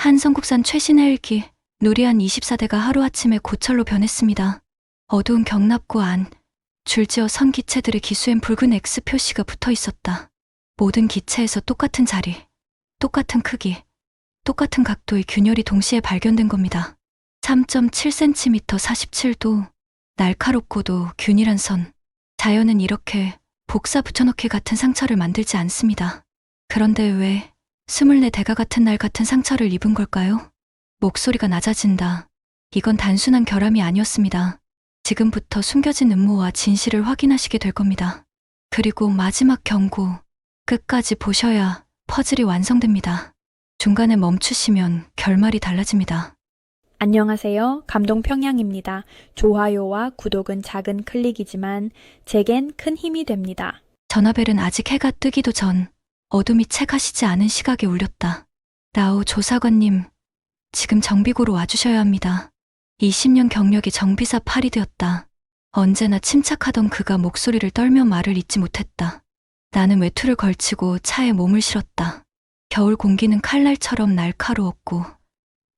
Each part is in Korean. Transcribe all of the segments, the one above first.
한성국산 최신 헬기 누리안 24대가 하루아침에 고철로 변했습니다. 어두운 경납고 안, 줄지어 선 기체들의 기수엔 붉은 X 표시가 붙어 있었다. 모든 기체에서 똑같은 자리, 똑같은 크기, 똑같은 각도의 균열이 동시에 발견된 겁니다. 3.7cm 47도, 날카롭고도 균일한 선. 자연은 이렇게 복사 붙여넣기 같은 상처를 만들지 않습니다. 그런데 왜 24대가 같은 날 같은 상처를 입은 걸까요? 목소리가 낮아진다. 이건 단순한 결함이 아니었습니다. 지금부터 숨겨진 음모와 진실을 확인하시게 될 겁니다. 그리고 마지막 경고, 끝까지 보셔야 퍼즐이 완성됩니다. 중간에 멈추시면 결말이 달라집니다. 안녕하세요. 감동평양입니다. 좋아요와 구독은 작은 클릭이지만 제겐 큰 힘이 됩니다. 전화벨은 아직 해가 뜨기도 전 어둠이 채 가시지 않은 시각에 울렸다. 라오 조사관님, 지금 정비고로 와주셔야 합니다. 20년 경력의 정비사 파리드였다. 언제나 침착하던 그가 목소리를 떨며 말을 잇지 못했다. 나는 외투를 걸치고 차에 몸을 실었다. 겨울 공기는 칼날처럼 날카로웠고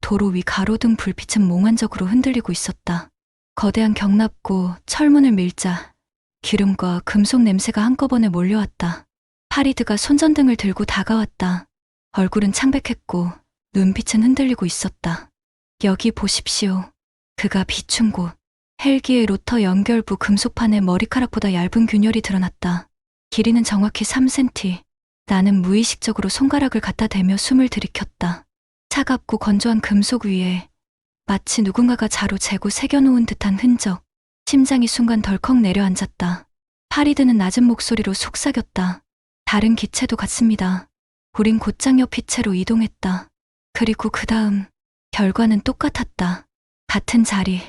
도로 위 가로등 불빛은 몽환적으로 흔들리고 있었다. 거대한 경납고 철문을 밀자 기름과 금속 냄새가 한꺼번에 몰려왔다. 파리드가 손전등을 들고 다가왔다. 얼굴은 창백했고 눈빛은 흔들리고 있었다. 여기 보십시오. 그가 비춘 곳. 헬기의 로터 연결부 금속판에 머리카락보다 얇은 균열이 드러났다. 길이는 정확히 3cm. 나는 무의식적으로 손가락을 갖다 대며 숨을 들이켰다. 차갑고 건조한 금속 위에 마치 누군가가 자로 재고 새겨놓은 듯한 흔적. 심장이 순간 덜컥 내려앉았다. 파리드는 낮은 목소리로 속삭였다. 다른 기체도 같습니다. 우린 곧장 옆 기체로 이동했다. 그리고 그 다음 결과는 똑같았다. 같은 자리,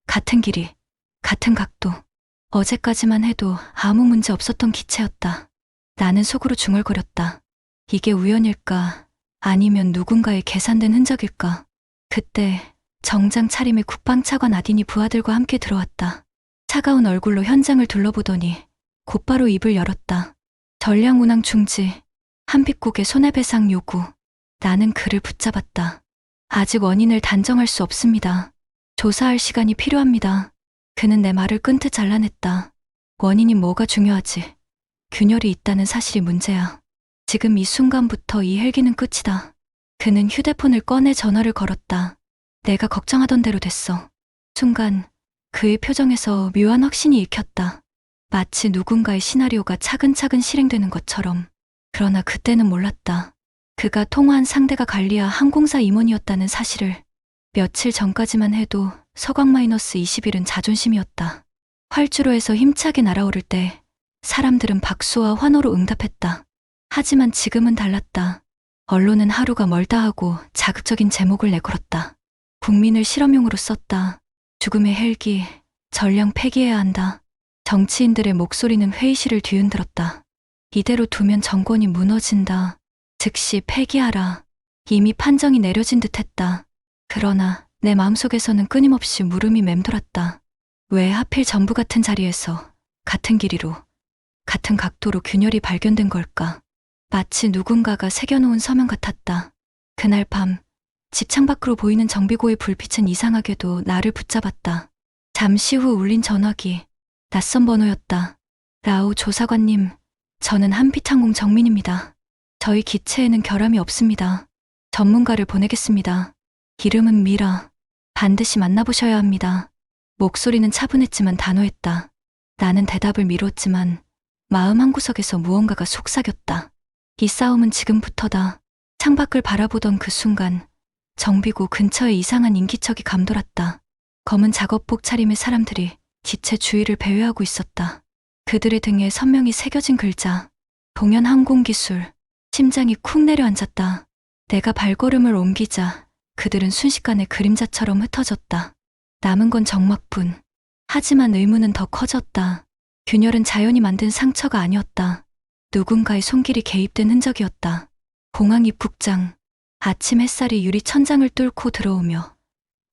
같은 길이, 같은 각도. 어제까지만 해도 아무 문제 없었던 기체였다. 나는 속으로 중얼거렸다. 이게 우연일까? 아니면 누군가의 계산된 흔적일까? 그때 정장 차림의 국방차관 아딘이 부하들과 함께 들어왔다. 차가운 얼굴로 현장을 둘러보더니 곧바로 입을 열었다. 전량 운항 중지, 한빛국의 손해배상 요구. 나는 그를 붙잡았다. 아직 원인을 단정할 수 없습니다. 조사할 시간이 필요합니다. 그는 내 말을 끈트 잘라냈다. 원인이 뭐가 중요하지? 균열이 있다는 사실이 문제야. 지금 이 순간부터 이 헬기는 끝이다. 그는 휴대폰을 꺼내 전화를 걸었다. 내가 걱정하던 대로 됐어. 순간 그의 표정에서 묘한 확신이 읽혔다. 마치 누군가의 시나리오가 차근차근 실행되는 것처럼. 그러나 그때는 몰랐다. 그가 통화한 상대가 갈리아 항공사 임원이었다는 사실을. 며칠 전까지만 해도 서광-20은 자존심이었다. 활주로에서 힘차게 날아오를 때 사람들은 박수와 환호로 응답했다. 하지만 지금은 달랐다. 언론은 하루가 멀다 하고 자극적인 제목을 내걸었다. 국민을 실험용으로 썼다. 죽음의 헬기, 전량 폐기해야 한다. 정치인들의 목소리는 회의실을 뒤흔들었다. 이대로 두면 정권이 무너진다. 즉시 폐기하라. 이미 판정이 내려진 듯했다. 그러나 내 마음속에서는 끊임없이 물음이 맴돌았다. 왜 하필 전부 같은 자리에서 같은 길이로 같은 각도로 균열이 발견된 걸까? 마치 누군가가 새겨놓은 서명 같았다. 그날 밤 집 창밖으로 보이는 정비고의 불빛은 이상하게도 나를 붙잡았다. 잠시 후 울린 전화기. 낯선 번호였다. 라오 조사관님, 저는 한빛항공 정민입니다. 저희 기체에는 결함이 없습니다. 전문가를 보내겠습니다. 이름은 미라. 반드시 만나보셔야 합니다. 목소리는 차분했지만 단호했다. 나는 대답을 미뤘지만 마음 한구석에서 무언가가 속삭였다. 이 싸움은 지금부터다. 창밖을 바라보던 그 순간 정비고 근처에 이상한 인기척이 감돌았다. 검은 작업복 차림의 사람들이 기체 주위를 배회하고 있었다. 그들의 등에 선명히 새겨진 글자. 동현항공기술. 심장이 쿵 내려앉았다. 내가 발걸음을 옮기자 그들은 순식간에 그림자처럼 흩어졌다. 남은 건 적막뿐. 하지만 의문은 더 커졌다. 균열은 자연이 만든 상처가 아니었다. 누군가의 손길이 개입된 흔적이었다. 공항 입국장. 아침 햇살이 유리 천장을 뚫고 들어오며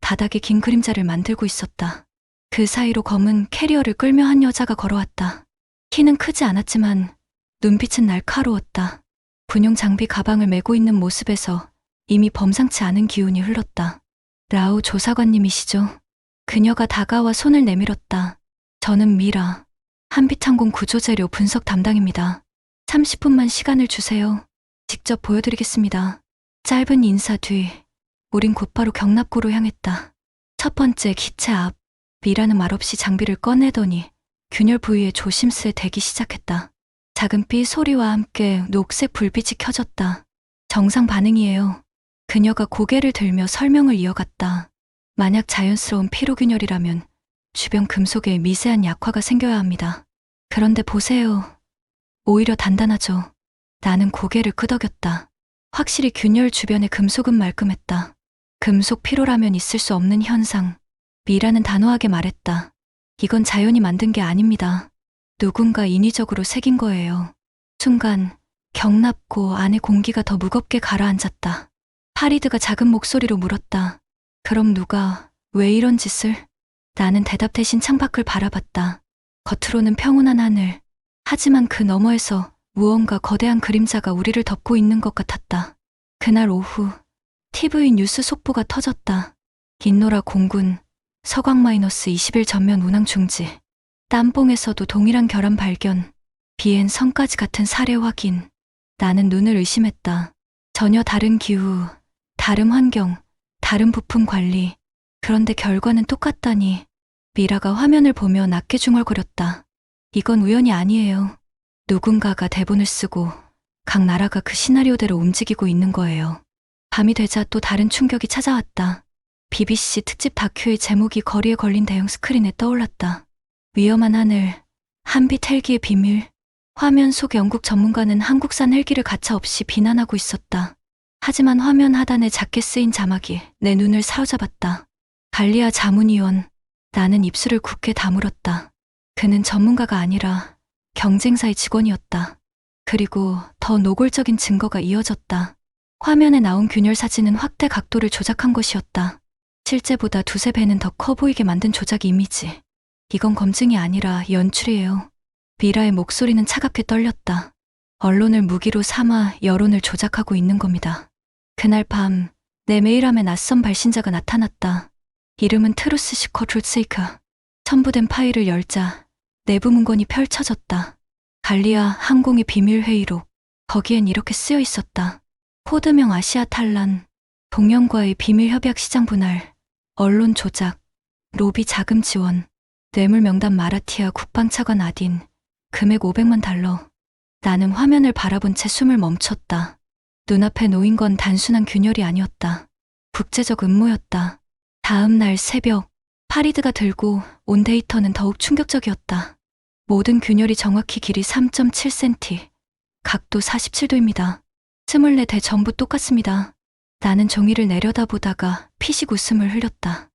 바닥에 긴 그림자를 만들고 있었다. 그 사이로 검은 캐리어를 끌며 한 여자가 걸어왔다. 키는 크지 않았지만 눈빛은 날카로웠다. 군용 장비 가방을 메고 있는 모습에서 이미 범상치 않은 기운이 흘렀다. 라오 조사관님이시죠? 그녀가 다가와 손을 내밀었다. 저는 미라, 한빛항공 구조재료 분석 담당입니다. 30분만 시간을 주세요. 직접 보여드리겠습니다. 짧은 인사 뒤 우린 곧바로 경납고로 향했다. 첫 번째 기체 앞, 미라는 말없이 장비를 꺼내더니 균열 부위에 조심스레 대기 시작했다. 작은 삐 소리와 함께 녹색 불빛이 켜졌다. 정상 반응이에요. 그녀가 고개를 들며 설명을 이어갔다. 만약 자연스러운 피로균열이라면 주변 금속에 미세한 약화가 생겨야 합니다. 그런데 보세요. 오히려 단단하죠. 나는 고개를 끄덕였다. 확실히 균열 주변의 금속은 말끔했다. 금속 피로라면 있을 수 없는 현상. 미라는 단호하게 말했다. 이건 자연이 만든 게 아닙니다. 누군가 인위적으로 새긴 거예요. 순간 경납고 안에 공기가 더 무겁게 가라앉았다. 파리드가 작은 목소리로 물었다. 그럼 누가 왜 이런 짓을? 나는 대답 대신 창밖을 바라봤다. 겉으로는 평온한 하늘. 하지만 그 너머에서 무언가 거대한 그림자가 우리를 덮고 있는 것 같았다. 그날 오후 TV 뉴스 속보가 터졌다. 긴노라 공군 서광 -20일 전면 운항 중지. 땀봉에서도 동일한 결함 발견. 비엔 성까지 같은 사례 확인. 나는 눈을 의심했다. 전혀 다른 기후, 다른 환경, 다른 부품 관리. 그런데 결과는 똑같다니. 미라가 화면을 보며 낮게 중얼거렸다. 이건 우연이 아니에요. 누군가가 대본을 쓰고 각 나라가 그 시나리오대로 움직이고 있는 거예요. 밤이 되자 또 다른 충격이 찾아왔다. BBC 특집 다큐의 제목이 거리에 걸린 대형 스크린에 떠올랐다. 위험한 하늘, 한빛 헬기의 비밀. 화면 속 영국 전문가는 한국산 헬기를 가차없이 비난하고 있었다. 하지만 화면 하단에 작게 쓰인 자막이 내 눈을 사로잡았다. 갈리아 자문위원. 나는 입술을 굳게 다물었다. 그는 전문가가 아니라 경쟁사의 직원이었다. 그리고 더 노골적인 증거가 이어졌다. 화면에 나온 균열 사진은 확대 각도를 조작한 것이었다. 실제보다 두세 배는 더 커 보이게 만든 조작 이미지. 이건 검증이 아니라 연출이에요. 미라의 목소리는 차갑게 떨렸다. 언론을 무기로 삼아 여론을 조작하고 있는 겁니다. 그날 밤 내 메일함에 낯선 발신자가 나타났다. 이름은 트루스 시커 트루세이크. 첨부된 파일을 열자 내부 문건이 펼쳐졌다. 갈리아 항공의 비밀 회의록. 거기엔 이렇게 쓰여 있었다. 코드명 아시아 탈란, 동영과의 비밀 협약 시장 분할, 언론 조작, 로비 자금 지원, 뇌물 명단 마라티아 국방차관 아딘, 금액 $500만. 나는 화면을 바라본 채 숨을 멈췄다. 눈앞에 놓인 건 단순한 균열이 아니었다. 국제적 음모였다. 다음 날 새벽, 파리드가 들고 온 데이터는 더욱 충격적이었다. 모든 균열이 정확히 길이 3.7cm, 각도 47도입니다. 24대 전부 똑같습니다. 나는 종이를 내려다보다가 피식 웃음을 흘렸다.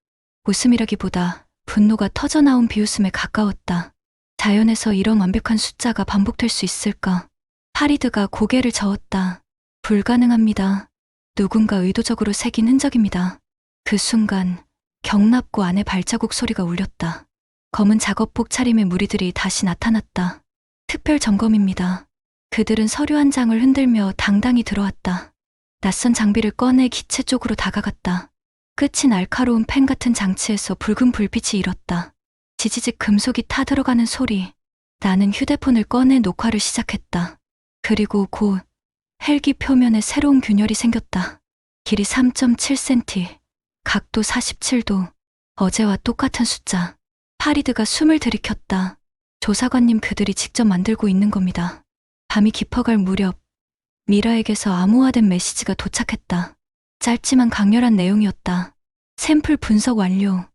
웃음이라기보다 분노가 터져나온 비웃음에 가까웠다. 자연에서 이런 완벽한 숫자가 반복될 수 있을까? 파리드가 고개를 저었다. 불가능합니다. 누군가 의도적으로 새긴 흔적입니다. 그 순간 경납고 안에 발자국 소리가 울렸다. 검은 작업복 차림의 무리들이 다시 나타났다. 특별 점검입니다. 그들은 서류 한 장을 흔들며 당당히 들어왔다. 낯선 장비를 꺼내 기체 쪽으로 다가갔다. 끝이 날카로운 펜 같은 장치에서 붉은 불빛이 일었다. 지지직 금속이 타들어가는 소리. 나는 휴대폰을 꺼내 녹화를 시작했다. 그리고 곧 헬기 표면에 새로운 균열이 생겼다. 길이 3.7cm, 각도 47도. 어제와 똑같은 숫자. 파리드가 숨을 들이켰다. 조사관님, 그들이 직접 만들고 있는 겁니다. 밤이 깊어갈 무렵 미라에게서 암호화된 메시지가 도착했다. 짧지만 강렬한 내용이었다. 샘플 분석 완료.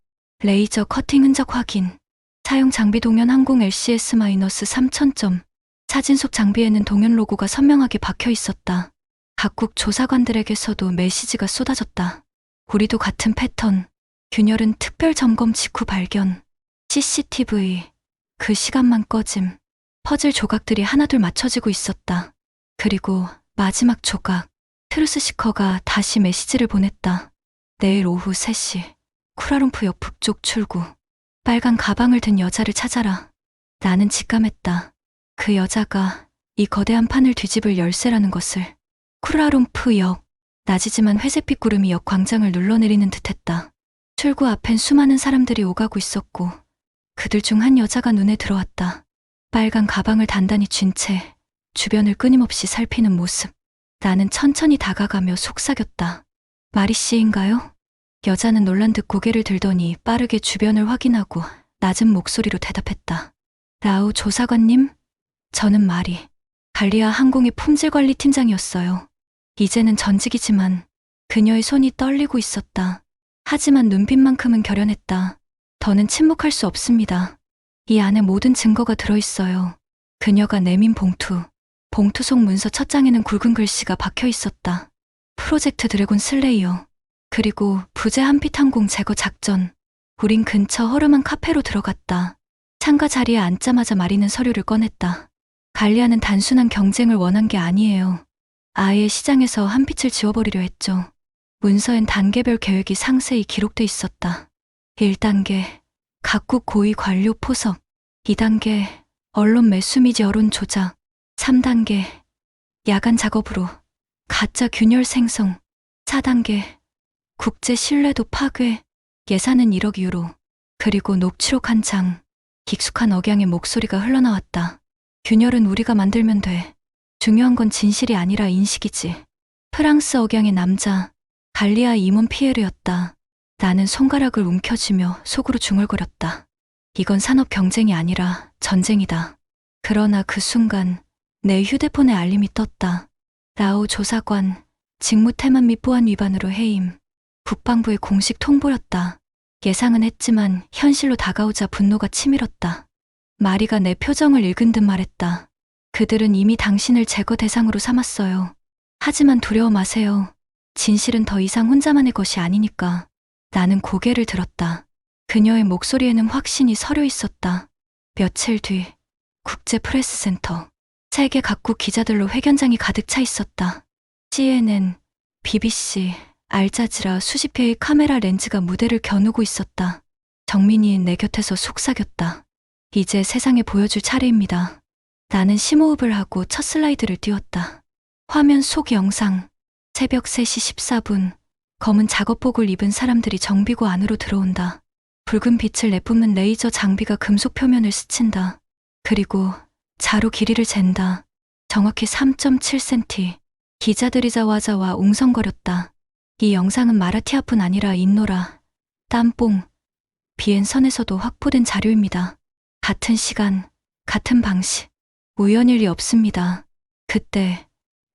레이저 커팅 흔적 확인. 사용 장비 동현 항공 LCS-3000점. 사진 속 장비에는 동현 로고가 선명하게 박혀 있었다. 각국 조사관들에게서도 메시지가 쏟아졌다. 우리도 같은 패턴. 균열은 특별 점검 직후 발견. CCTV. 그 시간만 꺼짐. 퍼즐 조각들이 하나둘 맞춰지고 있었다. 그리고 마지막 조각. 트루스 시커가 다시 메시지를 보냈다. 내일 오후 3시. 쿠라룸푸역 북쪽 출구. 빨간 가방을 든 여자를 찾아라. 나는 직감했다. 그 여자가 이 거대한 판을 뒤집을 열쇠라는 것을. 쿠라룸푸역. 낮이지만 회색빛 구름이 역 광장을 눌러내리는 듯했다. 출구 앞엔 수많은 사람들이 오가고 있었고 그들 중 한 여자가 눈에 들어왔다. 빨간 가방을 단단히 쥔 채 주변을 끊임없이 살피는 모습. 나는 천천히 다가가며 속삭였다. 마리 씨인가요? 여자는 놀란 듯 고개를 들더니 빠르게 주변을 확인하고 낮은 목소리로 대답했다. 라우 조사관님? 저는 마리. 갈리아 항공의 품질관리 팀장이었어요. 이제는 전직이지만 그녀의 손이 떨리고 있었다. 하지만 눈빛만큼은 결연했다. 더는 침묵할 수 없습니다. 이 안에 모든 증거가 들어있어요. 그녀가 내민 봉투 속 문서 첫 장에는 굵은 글씨가 박혀 있었다. 프로젝트 드래곤 슬레이어. 그리고 부재 한빛 항공 제거 작전. 우린 근처 허름한 카페로 들어갔다. 창가 자리에 앉자마자 마리는 서류를 꺼냈다. 갈리아는 단순한 경쟁을 원한 게 아니에요. 아예 시장에서 한빛을 지워버리려 했죠. 문서엔 단계별 계획이 상세히 기록돼 있었다. 1단계, 각국 고위 관료 포섭. 2단계, 언론 매수 및 여론 조작. 3단계, 야간 작업으로 가짜 균열 생성. 4단계, 국제 신뢰도 파괴. 예산은 1억 유로. 그리고 녹취록 한 장. 익숙한 억양의 목소리가 흘러나왔다. 균열은 우리가 만들면 돼. 중요한 건 진실이 아니라 인식이지. 프랑스 억양의 남자, 갈리아 임원 피에르였다. 나는 손가락을 움켜쥐며 속으로 중얼거렸다. 이건 산업 경쟁이 아니라 전쟁이다. 그러나 그 순간 내 휴대폰에 알림이 떴다. 라오 조사관, 직무 태만 및 보안 위반으로 해임. 국방부의 공식 통보였다. 예상은 했지만 현실로 다가오자 분노가 치밀었다. 마리가 내 표정을 읽은 듯 말했다. 그들은 이미 당신을 제거 대상으로 삼았어요. 하지만 두려워 마세요. 진실은 더 이상 혼자만의 것이 아니니까. 나는 고개를 들었다. 그녀의 목소리에는 확신이 서려 있었다. 며칠 뒤 국제 프레스센터. 세계 각국 기자들로 회견장이 가득 차 있었다. CNN, BBC, 알자지라 수십 회의 카메라 렌즈가 무대를 겨누고 있었다. 정민이 내 곁에서 속삭였다. 이제 세상에 보여줄 차례입니다. 나는 심호흡을 하고 첫 슬라이드를 띄웠다. 화면 속 영상. 새벽 3시 14분. 검은 작업복을 입은 사람들이 정비구 안으로 들어온다. 붉은 빛을 내뿜는 레이저 장비가 금속 표면을 스친다. 그리고 자루 길이를 잰다. 정확히 3.7cm. 기자들이 자와자와 웅성거렸다. 이 영상은 마라티아뿐 아니라 인노라, 땀뽕, 비엔선에서도 확보된 자료입니다. 같은 시간, 같은 방식. 우연일 리 없습니다. 그때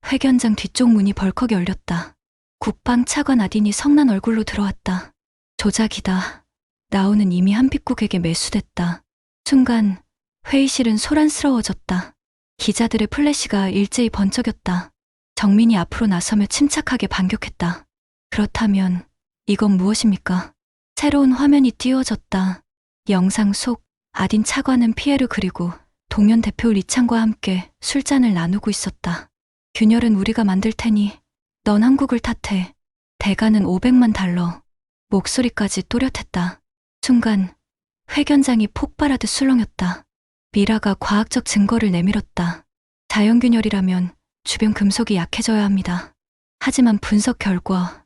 회견장 뒤쪽 문이 벌컥 열렸다. 국방 차관 아딘이 성난 얼굴로 들어왔다. 조작이다. 라오는 이미 한빛국에게 매수됐다. 순간 회의실은 소란스러워졌다. 기자들의 플래시가 일제히 번쩍였다. 정민이 앞으로 나서며 침착하게 반격했다. 그렇다면 이건 무엇입니까? 새로운 화면이 띄워졌다. 영상 속 아딘 차관은 피에르 그리고 동연 대표 리창과 함께 술잔을 나누고 있었다. 균열은 우리가 만들 테니 넌 한국을 탓해. 대가는 500만 달러. 목소리까지 또렷했다. 순간 회견장이 폭발하듯 술렁였다. 미라가 과학적 증거를 내밀었다. 자연균열이라면 주변 금속이 약해져야 합니다. 하지만 분석 결과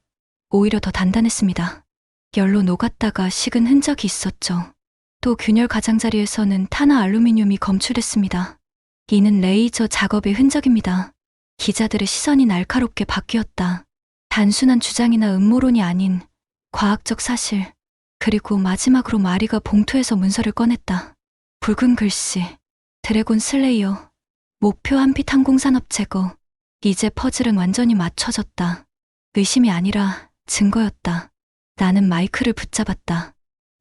오히려 더 단단했습니다. 열로 녹았다가 식은 흔적이 있었죠. 또 균열 가장자리에서는 탄화 알루미늄이 검출됐습니다. 이는 레이저 작업의 흔적입니다. 기자들의 시선이 날카롭게 바뀌었다. 단순한 주장이나 음모론이 아닌 과학적 사실. 그리고 마지막으로 마리가 봉투에서 문서를 꺼냈다. 붉은 글씨, 드래곤 슬레이어, 목표 한빛 항공산업 제거. 이제 퍼즐은 완전히 맞춰졌다. 의심이 아니라 증거였다. 나는 마이크를 붙잡았다.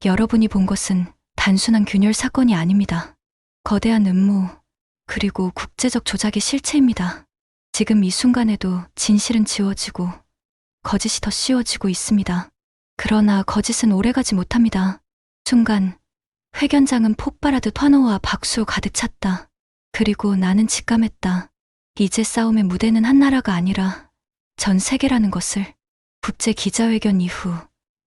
여러분이 본 것은 단순한 균열 사건이 아닙니다. 거대한 음모, 그리고 국제적 조작의 실체입니다. 지금 이 순간에도 진실은 지워지고 거짓이 더 씌워지고 있습니다. 그러나 거짓은 오래가지 못합니다. 순간 회견장은 폭발하듯 환호와 박수로 가득 찼다. 그리고 나는 직감했다. 이제 싸움의 무대는 한 나라가 아니라 전 세계라는 것을. 국제 기자회견 이후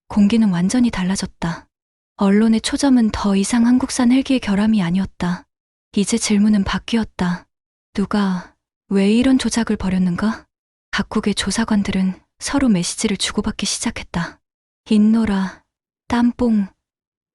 공기는 완전히 달라졌다. 언론의 초점은 더 이상 한국산 헬기의 결함이 아니었다. 이제 질문은 바뀌었다. 누가 왜 이런 조작을 벌였는가? 각국의 조사관들은 서로 메시지를 주고받기 시작했다. 인노라, 땀뽕,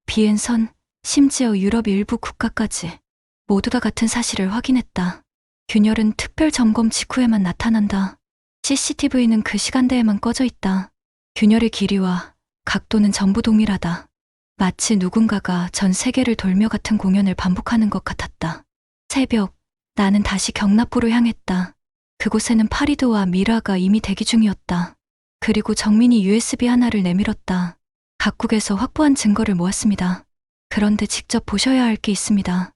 비엔선, 심지어 유럽 일부 국가까지 모두 다 같은 사실을 확인했다. 균열은 특별 점검 직후에만 나타난다. CCTV는 그 시간대에만 꺼져 있다. 균열의 길이와 각도는 전부 동일하다. 마치 누군가가 전 세계를 돌며 같은 공연을 반복하는 것 같았다. 새벽, 나는 다시 경납부로 향했다. 그곳에는 파리드와 미라가 이미 대기 중이었다. 그리고 정민이 USB 하나를 내밀었다. 각국에서 확보한 증거를 모았습니다. 그런데 직접 보셔야 할 게 있습니다.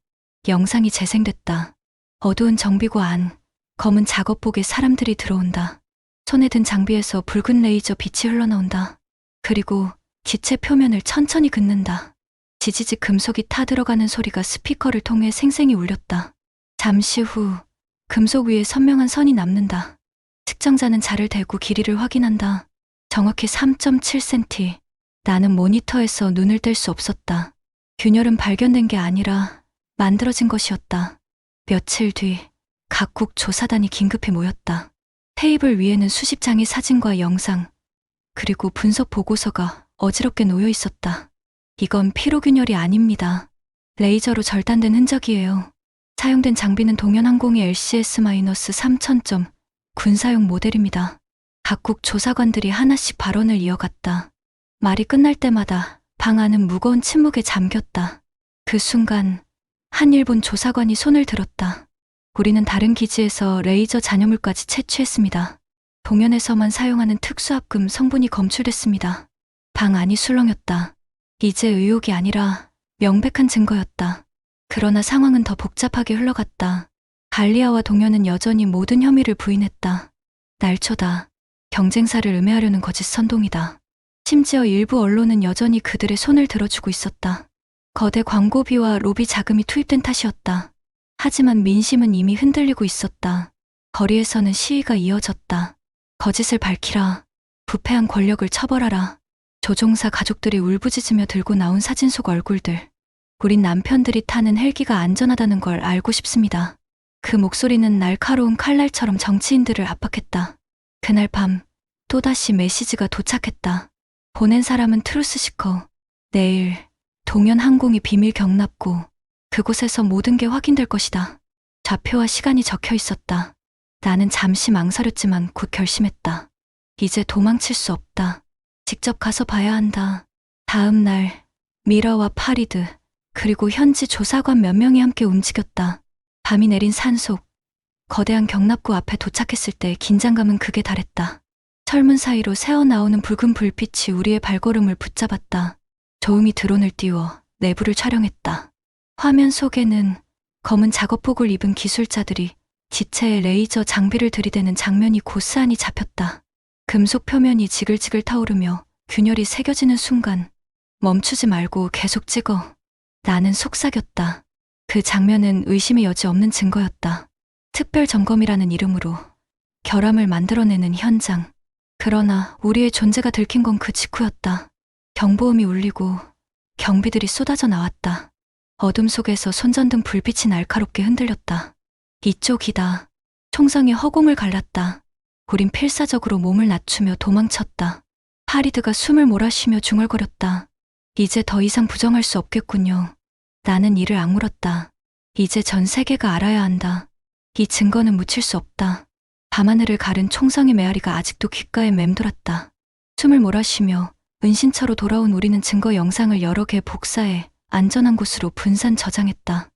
영상이 재생됐다. 어두운 정비구 안, 검은 작업복에 사람들이 들어온다. 손에 든 장비에서 붉은 레이저 빛이 흘러나온다. 그리고 기체 표면을 천천히 긋는다. 지지직 금속이 타들어가는 소리가 스피커를 통해 생생히 울렸다. 잠시 후 금속 위에 선명한 선이 남는다. 측정자는 자를 대고 길이를 확인한다. 정확히 3.7cm. 나는 모니터에서 눈을 뗄 수 없었다. 균열은 발견된 게 아니라 만들어진 것이었다. 며칠 뒤 각국 조사단이 긴급히 모였다. 테이블 위에는 수십 장의 사진과 영상, 그리고 분석 보고서가 어지럽게 놓여 있었다. 이건 피로균열이 아닙니다. 레이저로 절단된 흔적이에요. 사용된 장비는 동현항공의 LCS-3000점 군사용 모델입니다. 각국 조사관들이 하나씩 발언을 이어갔다. 말이 끝날 때마다 방 안은 무거운 침묵에 잠겼다. 그 순간 한 일본 조사관이 손을 들었다. 우리는 다른 기지에서 레이저 잔여물까지 채취했습니다. 동현에서만 사용하는 특수합금 성분이 검출됐습니다. 방 안이 술렁였다. 이제 의혹이 아니라 명백한 증거였다. 그러나 상황은 더 복잡하게 흘러갔다. 갈리아와 동현은 여전히 모든 혐의를 부인했다. 날초다. 경쟁사를 음해하려는 거짓 선동이다. 심지어 일부 언론은 여전히 그들의 손을 들어주고 있었다. 거대 광고비와 로비 자금이 투입된 탓이었다. 하지만 민심은 이미 흔들리고 있었다. 거리에서는 시위가 이어졌다. 거짓을 밝히라. 부패한 권력을 처벌하라. 조종사 가족들이 울부짖으며 들고 나온 사진 속 얼굴들. 우린 남편들이 타는 헬기가 안전하다는 걸 알고 싶습니다. 그 목소리는 날카로운 칼날처럼 정치인들을 압박했다. 그날 밤 또다시 메시지가 도착했다. 보낸 사람은 트루스시커. 내일 동현항공이 비밀 경납고 그곳에서 모든 게 확인될 것이다. 좌표와 시간이 적혀 있었다. 나는 잠시 망설였지만 곧 결심했다. 이제 도망칠 수 없다. 직접 가서 봐야 한다. 다음 날 미라와 파리드 그리고 현지 조사관 몇 명이 함께 움직였다. 밤이 내린 산속 거대한 경납구 앞에 도착했을 때 긴장감은 극에 달했다. 철문 사이로 새어나오는 붉은 불빛이 우리의 발걸음을 붙잡았다. 조용히 드론을 띄워 내부를 촬영했다. 화면 속에는 검은 작업복을 입은 기술자들이 지체에 레이저 장비를 들이대는 장면이 고스란히 잡혔다. 금속 표면이 지글지글 타오르며 균열이 새겨지는 순간 멈추지 말고 계속 찍어. 나는 속삭였다. 그 장면은 의심의 여지 없는 증거였다. 특별 점검이라는 이름으로 결함을 만들어내는 현장. 그러나 우리의 존재가 들킨 건 그 직후였다. 경보음이 울리고 경비들이 쏟아져 나왔다. 어둠 속에서 손전등 불빛이 날카롭게 흔들렸다. 이쪽이다. 총성이 허공을 갈랐다. 우린 필사적으로 몸을 낮추며 도망쳤다. 파리드가 숨을 몰아쉬며 중얼거렸다. 이제 더 이상 부정할 수 없겠군요. 나는 이를 악물었다. 이제 전 세계가 알아야 한다. 이 증거는 묻힐 수 없다. 밤하늘을 가른 총성의 메아리가 아직도 귓가에 맴돌았다. 숨을 몰아쉬며 은신처로 돌아온 우리는 증거 영상을 여러 개 복사해 안전한 곳으로 분산 저장했다.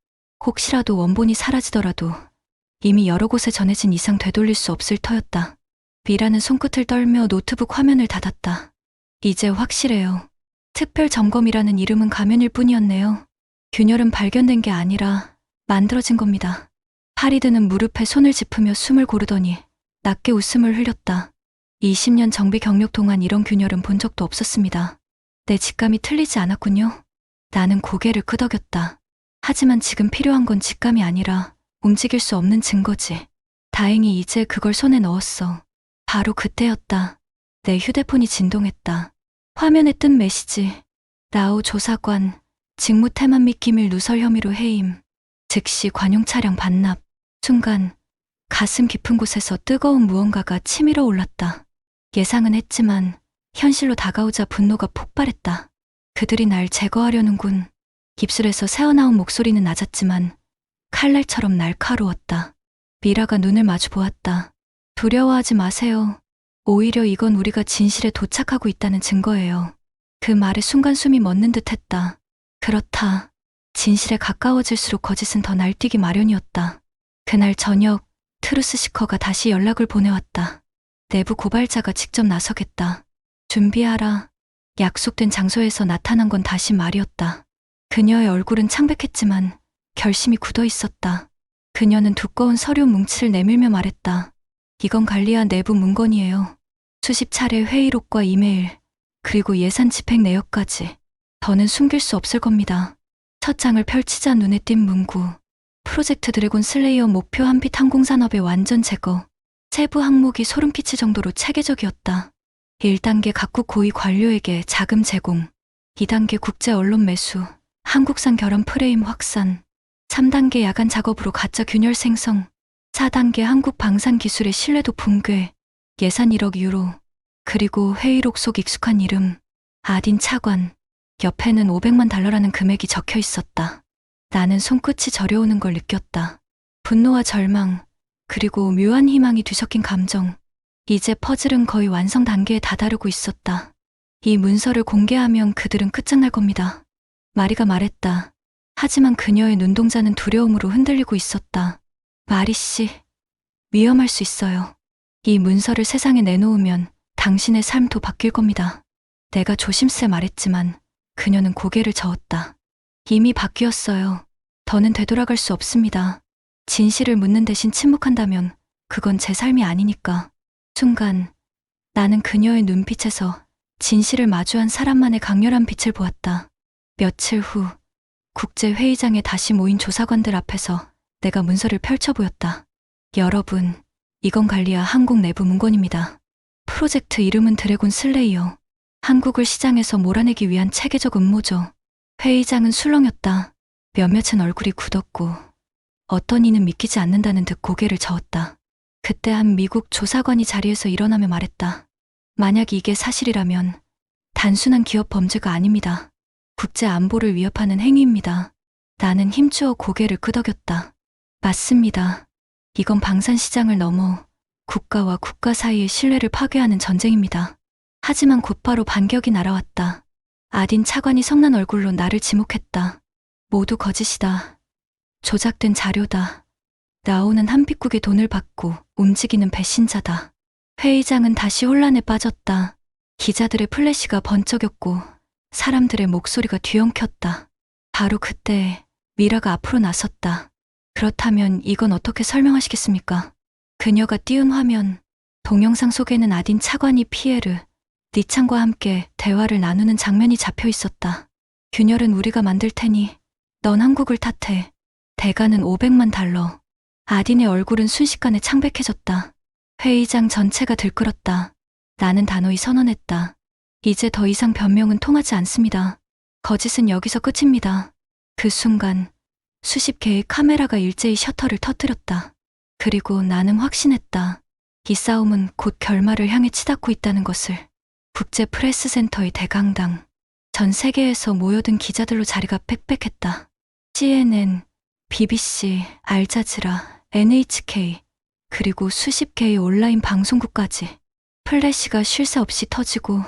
혹시라도 원본이 사라지더라도 이미 여러 곳에 전해진 이상 되돌릴 수 없을 터였다. 미라는 손끝을 떨며 노트북 화면을 닫았다. 이제 확실해요. 특별 점검이라는 이름은 가면일 뿐이었네요. 균열은 발견된 게 아니라 만들어진 겁니다. 파리드는 무릎에 손을 짚으며 숨을 고르더니 낮게 웃음을 흘렸다. 20년 정비 경력 동안 이런 균열은 본 적도 없었습니다. 내 직감이 틀리지 않았군요. 나는 고개를 끄덕였다. 하지만 지금 필요한 건 직감이 아니라 움직일 수 없는 증거지. 다행히 이제 그걸 손에 넣었어. 바로 그때였다. 내 휴대폰이 진동했다. 화면에 뜬 메시지. 라오 조사관, 직무 태만 및 기밀 누설 혐의로 해임. 즉시 관용 차량 반납. 순간 가슴 깊은 곳에서 뜨거운 무언가가 치밀어 올랐다. 예상은 했지만 현실로 다가오자 분노가 폭발했다. 그들이 날 제거하려는군. 입술에서 새어나온 목소리는 낮았지만 칼날처럼 날카로웠다. 미라가 눈을 마주 보았다. 두려워하지 마세요. 오히려 이건 우리가 진실에 도착하고 있다는 증거예요. 그 말에 순간 숨이 멎는 듯했다. 그렇다. 진실에 가까워질수록 거짓은 더 날뛰기 마련이었다. 그날 저녁 트루스 시커가 다시 연락을 보내왔다. 내부 고발자가 직접 나서겠다. 준비하라. 약속된 장소에서 나타난 건 다시 말이었다. 그녀의 얼굴은 창백했지만 결심이 굳어 있었다. 그녀는 두꺼운 서류 뭉치를 내밀며 말했다. 이건 관리한 내부 문건이에요. 수십 차례 회의록과 이메일, 그리고 예산 집행 내역까지. 더는 숨길 수 없을 겁니다. 첫 장을 펼치자 눈에 띈 문구. 프로젝트 드래곤 슬레이어 목표 한빛 항공산업의 완전 제거. 세부 항목이 소름 끼칠 정도로 체계적이었다. 1단계 각국 고위 관료에게 자금 제공, 2단계 국제 언론 매수, 한국산 결함 프레임 확산, 3단계 야간 작업으로 가짜 균열 생성, 4단계 한국 방산 기술의 신뢰도 붕괴, 예산 1억 유로, 그리고 회의록 속 익숙한 이름, 아딘 차관, 옆에는 500만 달러라는 금액이 적혀 있었다. 나는 손끝이 저려오는 걸 느꼈다. 분노와 절망, 그리고 묘한 희망이 뒤섞인 감정. 이제 퍼즐은 거의 완성 단계에 다다르고 있었다. 이 문서를 공개하면 그들은 끝장날 겁니다. 마리가 말했다. 하지만 그녀의 눈동자는 두려움으로 흔들리고 있었다. 마리 씨, 위험할 수 있어요. 이 문서를 세상에 내놓으면 당신의 삶도 바뀔 겁니다. 내가 조심스레 말했지만 그녀는 고개를 저었다. 이미 바뀌었어요. 더는 되돌아갈 수 없습니다. 진실을 묻는 대신 침묵한다면 그건 제 삶이 아니니까. 순간 나는 그녀의 눈빛에서 진실을 마주한 사람만의 강렬한 빛을 보았다. 며칠 후 국제회의장에 다시 모인 조사관들 앞에서 내가 문서를 펼쳐 보였다. 여러분, 이건 관리아 한국 내부 문건입니다. 프로젝트 이름은 드래곤 슬레이어. 한국을 시장에서 몰아내기 위한 체계적 음모죠. 회의장은 술렁였다. 몇몇은 얼굴이 굳었고 어떤 이는 믿기지 않는다는 듯 고개를 저었다. 그때 한 미국 조사관이 자리에서 일어나며 말했다. 만약 이게 사실이라면 단순한 기업 범죄가 아닙니다. 국제 안보를 위협하는 행위입니다. 나는 힘주어 고개를 끄덕였다. 맞습니다. 이건 방산시장을 넘어 국가와 국가 사이의 신뢰를 파괴하는 전쟁입니다. 하지만 곧바로 반격이 날아왔다. 아딘 차관이 성난 얼굴로 나를 지목했다. 모두 거짓이다. 조작된 자료다. 나오는 한빛국의 돈을 받고 움직이는 배신자다. 회의장은 다시 혼란에 빠졌다. 기자들의 플래시가 번쩍였고 사람들의 목소리가 뒤엉켰다. 바로 그때 미라가 앞으로 나섰다. 그렇다면 이건 어떻게 설명하시겠습니까? 그녀가 띄운 화면, 동영상 속에는 아딘 차관이 피에르, 니창과 함께 대화를 나누는 장면이 잡혀 있었다. 균열은 우리가 만들 테니 넌 한국을 탓해. 대가는 500만 달러. 아딘의 얼굴은 순식간에 창백해졌다. 회의장 전체가 들끓었다. 나는 단호히 선언했다. 이제 더 이상 변명은 통하지 않습니다. 거짓은 여기서 끝입니다. 그 순간 수십 개의 카메라가 일제히 셔터를 터뜨렸다. 그리고 나는 확신했다. 이 싸움은 곧 결말을 향해 치닫고 있다는 것을. 국제 프레스 센터의 대강당. 전 세계에서 모여든 기자들로 자리가 빽빽했다. CNN, BBC, 알자지라, NHK, 그리고 수십 개의 온라인 방송국까지. 플래시가 쉴 새 없이 터지고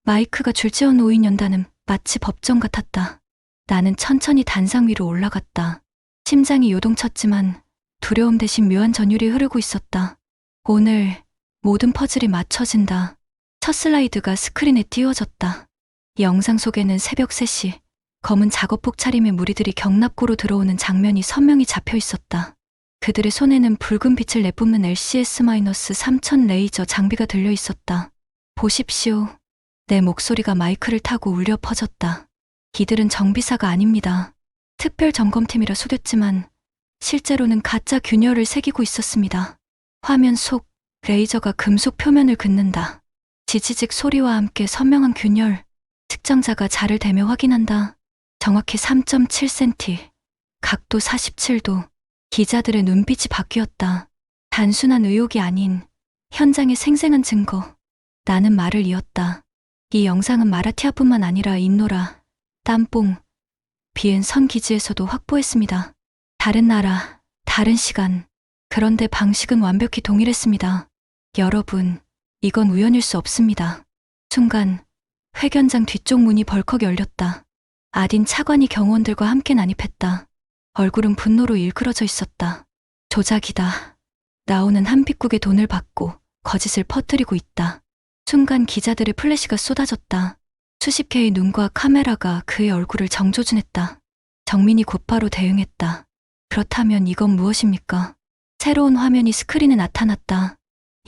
마이크가 줄지어 놓인 연단은 마치 법정 같았다. 나는 천천히 단상 위로 올라갔다. 심장이 요동쳤지만 두려움 대신 묘한 전율이 흐르고 있었다. 오늘 모든 퍼즐이 맞춰진다. 첫 슬라이드가 스크린에 띄워졌다. 영상 속에는 새벽 3시 검은 작업복 차림의 무리들이 경납고로 들어오는 장면이 선명히 잡혀 있었다. 그들의 손에는 붉은 빛을 내뿜는 LCS-3000 레이저 장비가 들려 있었다. 보십시오. 내 목소리가 마이크를 타고 울려 퍼졌다. 이들은 정비사가 아닙니다. 특별 점검팀이라 속였지만 실제로는 가짜 균열을 새기고 있었습니다. 화면 속 레이저가 금속 표면을 긋는다. 지지직 소리와 함께 선명한 균열. 측정자가 자를 대며 확인한다. 정확히 3.7cm. 각도 47도. 기자들의 눈빛이 바뀌었다. 단순한 의혹이 아닌 현장의 생생한 증거. 나는 말을 이었다. 이 영상은 마라티아뿐만 아니라 인노라, 땀뽕, 비엔 선 기지에서도 확보했습니다. 다른 나라, 다른 시간. 그런데 방식은 완벽히 동일했습니다. 여러분, 이건 우연일 수 없습니다. 순간 회견장 뒤쪽 문이 벌컥 열렸다. 아딘 차관이 경호원들과 함께 난입했다. 얼굴은 분노로 일그러져 있었다. 조작이다. 라오는 한빛국에 돈을 받고 거짓을 퍼뜨리고 있다. 순간 기자들의 플래시가 쏟아졌다. 수십 개의 눈과 카메라가 그의 얼굴을 정조준했다. 정민이 곧바로 대응했다. 그렇다면 이건 무엇입니까? 새로운 화면이 스크린에 나타났다.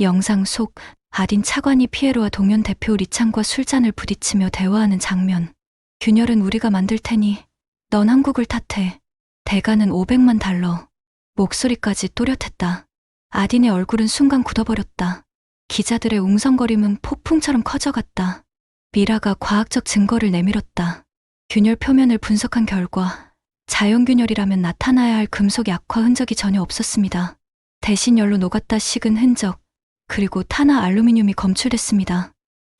영상 속 아딘 차관이 피에로와 동현 대표 리창과 술잔을 부딪히며 대화하는 장면. 균열은 우리가 만들 테니 넌 한국을 탓해. 대가는 500만 달러. 목소리까지 또렷했다. 아딘의 얼굴은 순간 굳어버렸다. 기자들의 웅성거림은 폭풍처럼 커져갔다. 미라가 과학적 증거를 내밀었다. 균열 표면을 분석한 결과 자연균열이라면 나타나야 할 금속 약화 흔적이 전혀 없었습니다. 대신 열로 녹았다 식은 흔적, 그리고 탄화 알루미늄이 검출됐습니다.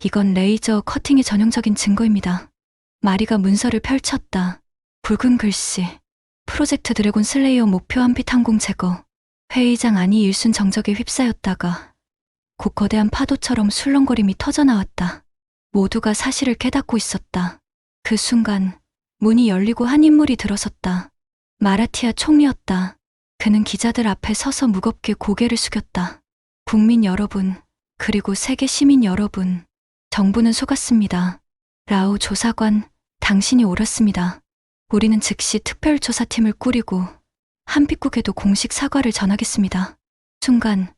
이건 레이저 커팅의 전형적인 증거입니다. 마리가 문서를 펼쳤다. 붉은 글씨. 프로젝트 드래곤 슬레이어 목표 한빛 항공 제거. 회의장 안이 일순 정적에 휩싸였다가 곧 거대한 파도처럼 술렁거림이 터져나왔다. 모두가 사실을 깨닫고 있었다. 그 순간 문이 열리고 한 인물이 들어섰다. 마라티아 총리였다. 그는 기자들 앞에 서서 무겁게 고개를 숙였다. 국민 여러분, 그리고 세계 시민 여러분, 정부는 속았습니다. 라오 조사관, 당신이 옳았습니다. 우리는 즉시 특별조사팀을 꾸리고 한빛국에도 공식 사과를 전하겠습니다. 순간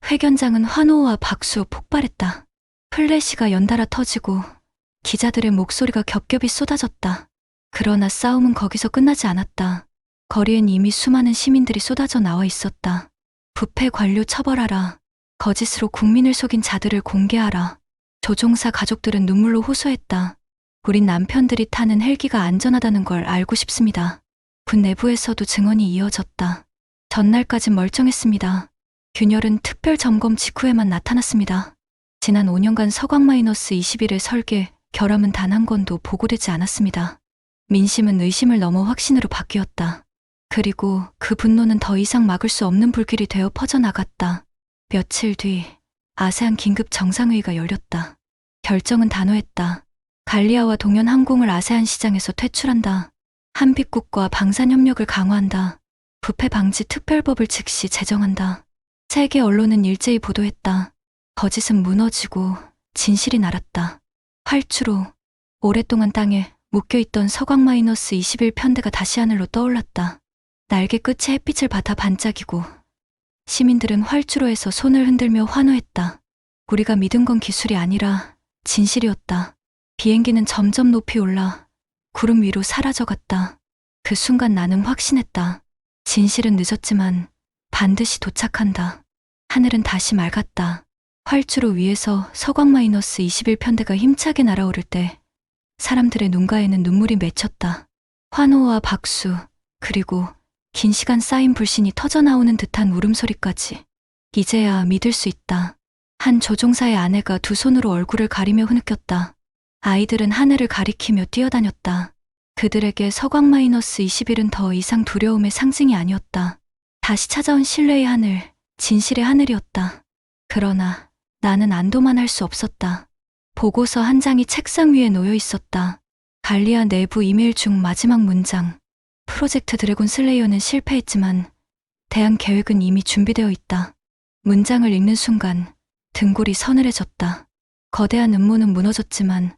회견장은 환호와 박수로 폭발했다. 플래시가 연달아 터지고 기자들의 목소리가 겹겹이 쏟아졌다. 그러나 싸움은 거기서 끝나지 않았다. 거리엔 이미 수많은 시민들이 쏟아져 나와 있었다. 부패 관료 처벌하라. 거짓으로 국민을 속인 자들을 공개하라. 조종사 가족들은 눈물로 호소했다. 우린 남편들이 타는 헬기가 안전하다는 걸 알고 싶습니다. 군 내부에서도 증언이 이어졌다. 전날까진 멀쩡했습니다. 균열은 특별 점검 직후에만 나타났습니다. 지난 5년간 서광-21의 설계, 결함은 단 한 건도 보고되지 않았습니다. 민심은 의심을 넘어 확신으로 바뀌었다. 그리고 그 분노는 더 이상 막을 수 없는 불길이 되어 퍼져나갔다. 며칠 뒤 아세안 긴급 정상회의가 열렸다. 결정은 단호했다. 갈리아와 동현 항공을 아세안 시장에서 퇴출한다. 한빛국과 방산협력을 강화한다. 부패 방지 특별법을 즉시 제정한다. 세계 언론은 일제히 보도했다. 거짓은 무너지고 진실이 날았다. 활주로, 오랫동안 땅에 묶여있던 서광-21 편대가 다시 하늘로 떠올랐다. 날개 끝에 햇빛을 받아 반짝이고 시민들은 활주로에서 손을 흔들며 환호했다. 우리가 믿은 건 기술이 아니라 진실이었다. 비행기는 점점 높이 올라 구름 위로 사라져갔다. 그 순간 나는 확신했다. 진실은 늦었지만 반드시 도착한다. 하늘은 다시 맑았다. 활주로 위에서 서광-21 편대가 힘차게 날아오를 때 사람들의 눈가에는 눈물이 맺혔다. 환호와 박수, 그리고 긴 시간 쌓인 불신이 터져나오는 듯한 울음소리까지. 이제야 믿을 수 있다. 한 조종사의 아내가 두 손으로 얼굴을 가리며 흐느꼈다. 아이들은 하늘을 가리키며 뛰어다녔다. 그들에게 서광-21은 더 이상 두려움의 상징이 아니었다. 다시 찾아온 신뢰의 하늘, 진실의 하늘이었다. 그러나 나는 안도만 할 수 없었다. 보고서 한 장이 책상 위에 놓여 있었다. 갈리아 내부 이메일 중 마지막 문장. 프로젝트 드래곤 슬레이어는 실패했지만 대항 계획은 이미 준비되어 있다. 문장을 읽는 순간 등골이 서늘해졌다. 거대한 음모는 무너졌지만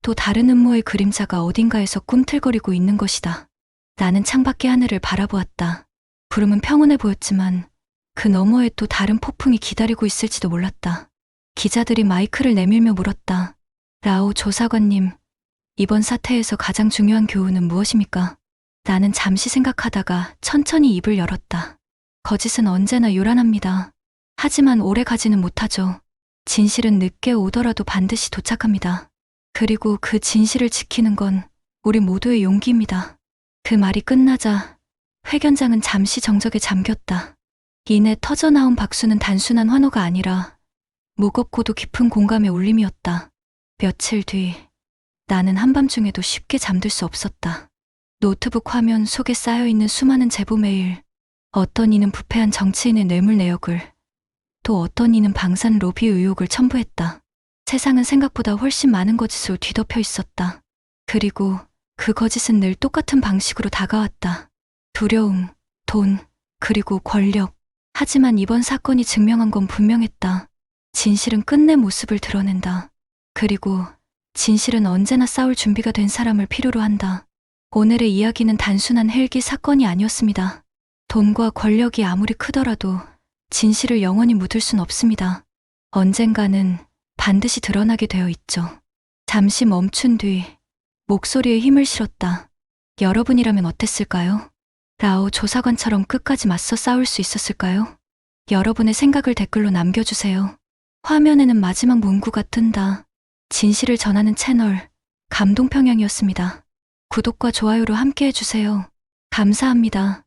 또 다른 음모의 그림자가 어딘가에서 꿈틀거리고 있는 것이다. 나는 창밖의 하늘을 바라보았다. 구름은 평온해 보였지만 그 너머에 또 다른 폭풍이 기다리고 있을지도 몰랐다. 기자들이 마이크를 내밀며 물었다. 라오 조사관님, 이번 사태에서 가장 중요한 교훈은 무엇입니까? 나는 잠시 생각하다가 천천히 입을 열었다. 거짓은 언제나 요란합니다. 하지만 오래 가지는 못하죠. 진실은 늦게 오더라도 반드시 도착합니다. 그리고 그 진실을 지키는 건 우리 모두의 용기입니다. 그 말이 끝나자 회견장은 잠시 정적에 잠겼다. 이내 터져나온 박수는 단순한 환호가 아니라 무겁고도 깊은 공감의 울림이었다. 며칠 뒤, 나는 한밤중에도 쉽게 잠들 수 없었다. 노트북 화면 속에 쌓여있는 수많은 제보 메일, 어떤 이는 부패한 정치인의 뇌물 내역을, 또 어떤 이는 방산 로비 의혹을 첨부했다. 세상은 생각보다 훨씬 많은 거짓으로 뒤덮여 있었다. 그리고 그 거짓은 늘 똑같은 방식으로 다가왔다. 두려움, 돈, 그리고 권력. 하지만 이번 사건이 증명한 건 분명했다. 진실은 끝내 모습을 드러낸다. 그리고 진실은 언제나 싸울 준비가 된 사람을 필요로 한다. 오늘의 이야기는 단순한 헬기 사건이 아니었습니다. 돈과 권력이 아무리 크더라도 진실을 영원히 묻을 순 없습니다. 언젠가는 반드시 드러나게 되어 있죠. 잠시 멈춘 뒤 목소리에 힘을 실었다. 여러분이라면 어땠을까요? 라오 조사관처럼 끝까지 맞서 싸울 수 있었을까요? 여러분의 생각을 댓글로 남겨주세요. 화면에는 마지막 문구가 뜬다. 진실을 전하는 채널 감동평양이었습니다. 구독과 좋아요로 함께 해주세요. 감사합니다.